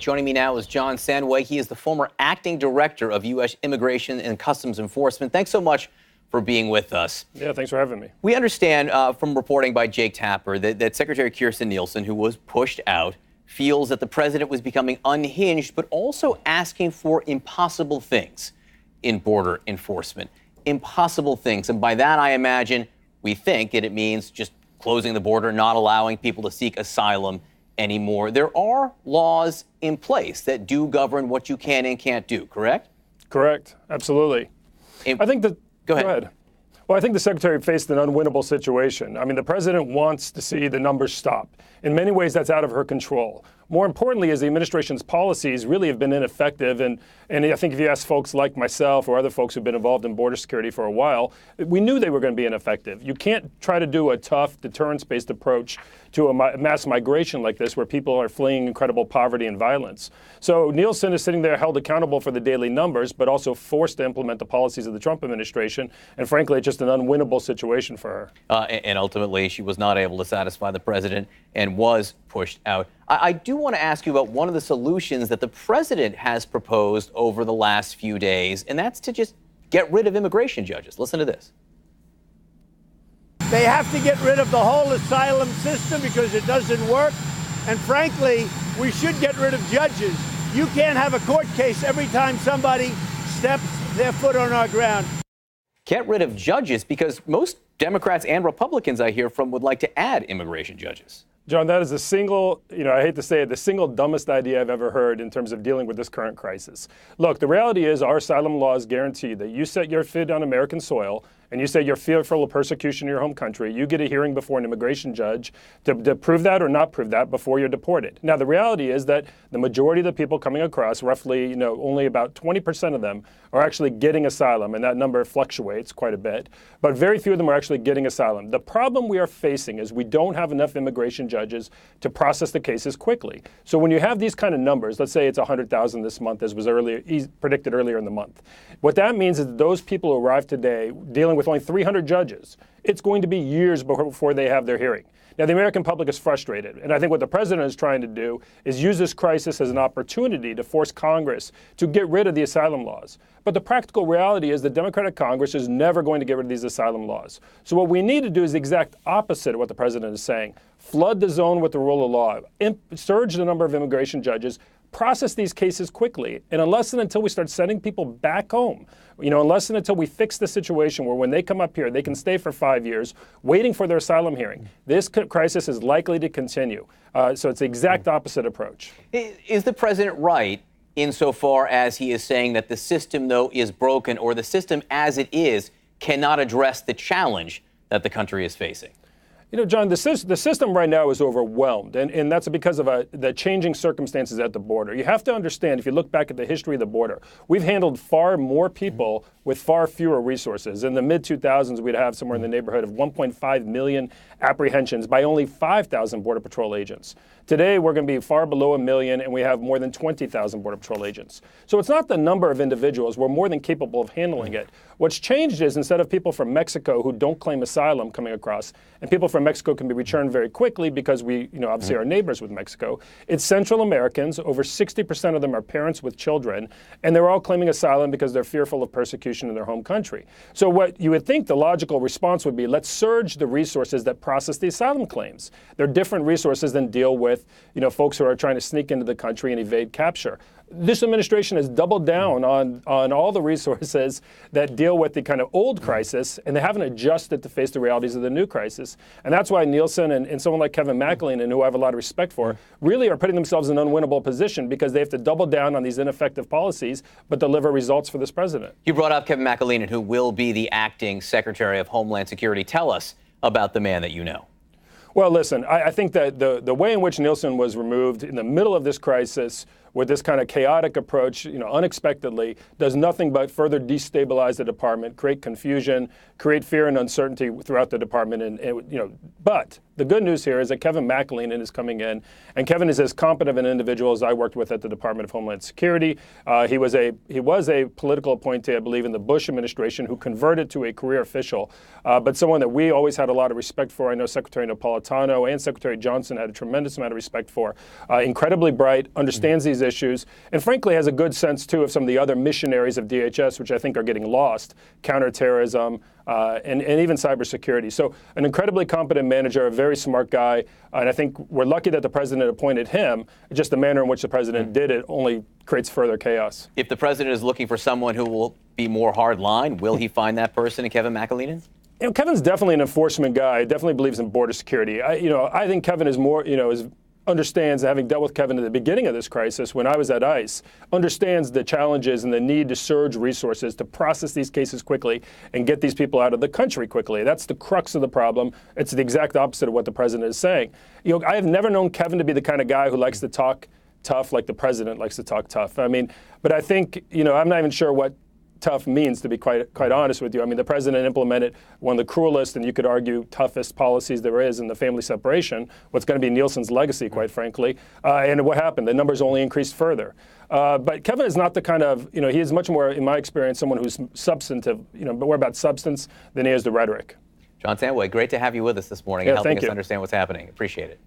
Joining me now is John Sandweg. He is the former acting director of U.S. Immigration and Customs Enforcement. Thanks so much for being with us. Yeah, thanks for having me. We understand from reporting by Jake Tapper that Secretary Kirstjen Nielsen, who was pushed out, feels that the president was becoming unhinged, but also asking for impossible things in border enforcement. Impossible things. And by that, I imagine, we think that it means just closing the border, not allowing people to seek asylum anymore. There are laws in place that do govern what you can and can't do, correct? Correct. Absolutely. I think that... Go ahead. Well, I think the secretary faced an unwinnable situation. I mean, the president wants to see the numbers stop. In many ways, that's out of her control. More importantly, is the administration's policies really have been ineffective. And I think if you ask folks like myself or other folks who've been involved in border security for a while, we knew they were going to be ineffective. You can't try to do a tough deterrence-based approach to a mass migration like this where people are fleeing incredible poverty and violence. So Nielsen is sitting there held accountable for the daily numbers, but also forced to implement the policies of the Trump administration. And frankly, it's just an unwinnable situation for her. And ultimately, she was not able to satisfy the president and was pushed out. I do want to ask you about one of the solutions that the president has proposed over the last few days, and that's to just get rid of immigration judges. Listen to this. They have to get rid of the whole asylum system because it doesn't work. And frankly, we should get rid of judges. You can't have a court case every time somebody steps their foot on our ground. Get rid of judges because most Democrats and Republicans I hear from would like to add immigration judges. John, that is the single, I hate to say it, the single dumbest idea I've ever heard in terms of dealing with this current crisis. Look, the reality is our asylum laws guarantee that you set your foot on American soil and you say you're fearful of persecution in your home country, you get a hearing before an immigration judge to prove that or not prove that before you're deported. Now, the reality is that the majority of the people coming across, roughly, only about 20% of them are actually getting asylum, and that number fluctuates quite a bit. But very few of them are actually getting asylum. The problem we are facing is we don't have enough immigration judges to process the cases quickly. So when you have these kind of numbers, let's say it's 100,000 this month, as was predicted earlier in the month, what that means is that those people who arrive today dealing with only 300 judges, it's going to be years before they have their hearing. Now, the American public is frustrated, and I think what the president is trying to do is use this crisis as an opportunity to force Congress to get rid of the asylum laws. But the practical reality is the Democratic Congress is never going to get rid of these asylum laws. So what we need to do is the exact opposite of what the president is saying. Flood the zone with the rule of law, surge the number of immigration judges, process these cases quickly, and unless and until we start sending people back home, unless and until we fix the situation where when they come up here, they can stay for 5 years waiting for their asylum hearing, this crisis is likely to continue. So it's the exact opposite approach. Is the president right insofar as he is saying that the system, though, is broken, or the system as it is cannot address the challenge that the country is facing? John, the system right now is overwhelmed, and that's because of the changing circumstances at the border. You have to understand, if you look back at the history of the border, we've handled far more people with far fewer resources. In the mid-2000s, we'd have somewhere in the neighborhood of 1.5 million apprehensions by only 5,000 Border Patrol agents. Today, we're going to be far below 1 million, and we have more than 20,000 Border Patrol agents. So it's not the number of individuals. We're more than capable of handling it. What's changed is instead of people from Mexico who don't claim asylum coming across, and people from Mexico can be returned very quickly because we, obviously are neighbors with Mexico, it's Central Americans. Over 60% of them are parents with children, and they're all claiming asylum because they're fearful of persecution in their home country. So what you would think the logical response would be, let's surge the resources that process the asylum claims. They're different resources than deal with, folks who are trying to sneak into the country and evade capture. This administration has doubled down on all the resources that deal with the kind of old crisis, and they haven't adjusted to face the realities of the new crisis. And that's why Nielsen and someone like Kevin McAleenan, who I have a lot of respect for, really are putting themselves in an unwinnable position because they have to double down on these ineffective policies but deliver results for this president. You brought up Kevin McAleenan, who will be the acting Secretary of Homeland Security. Tell us about the man that you know. Well, listen, I think that the way in which Nielsen was removed in the middle of this crisis with this kind of chaotic approach, unexpectedly, does nothing but further destabilize the department, create confusion, create fear and uncertainty throughout the department. But the good news here is that Kevin McAleenan is coming in, and Kevin is as competent of an individual as I worked with at the Department of Homeland Security. He was a political appointee, I believe, in the Bush administration who converted to a career official, but someone that we always had a lot of respect for. I know Secretary Napolitano and Secretary Johnson had a tremendous amount of respect for. Incredibly bright, understands these these issues, and frankly has a good sense, too, of some of the other missionaries of DHS, which I think are getting lost, counterterrorism, and even cybersecurity. So an incredibly competent manager, a very smart guy, and I think we're lucky that the president appointed him. Just the manner in which the president did it only creates further chaos. If the president is looking for someone who will be more hardline, will he find that person in Kevin McAleenan? You know, Kevin's definitely an enforcement guy. Definitely believes in border security. I think Kevin is more, understands, having dealt with Kevin at the beginning of this crisis when I was at ICE, understands the challenges and the need to surge resources to process these cases quickly and get these people out of the country quickly. That's the crux of the problem. It's the exact opposite of what the president is saying. I have never known Kevin to be the kind of guy who likes to talk tough like the president likes to talk tough. But I think, I'm not even sure what tough means, to be quite honest with you. The president implemented one of the cruelest and you could argue toughest policies there is in the family separation, what's going to be Nielsen's legacy, quite frankly. And what happened? The numbers only increased further. But Kevin is not the kind of, he is much more, in my experience, someone who's substantive, more about substance than he is the rhetoric. John Sandweg, great to have you with us this morning and helping us understand what's happening. Appreciate it.